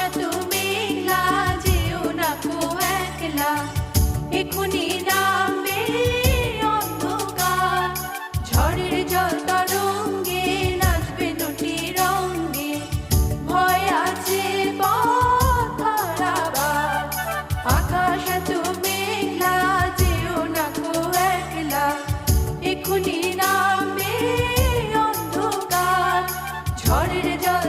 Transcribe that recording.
এত মেঘলা, যেও না কো একলা, এখুনি নামবে অন্ধকার। ঝড়ের জল তরঙ্গে নাচবে দুটি রঙে, ভয় আছে পথ হারাবার। আকাশ এত মেঘলা, যেও না কো একলা, এখুনি নামবে অন্ধকার। ঝড়ের জল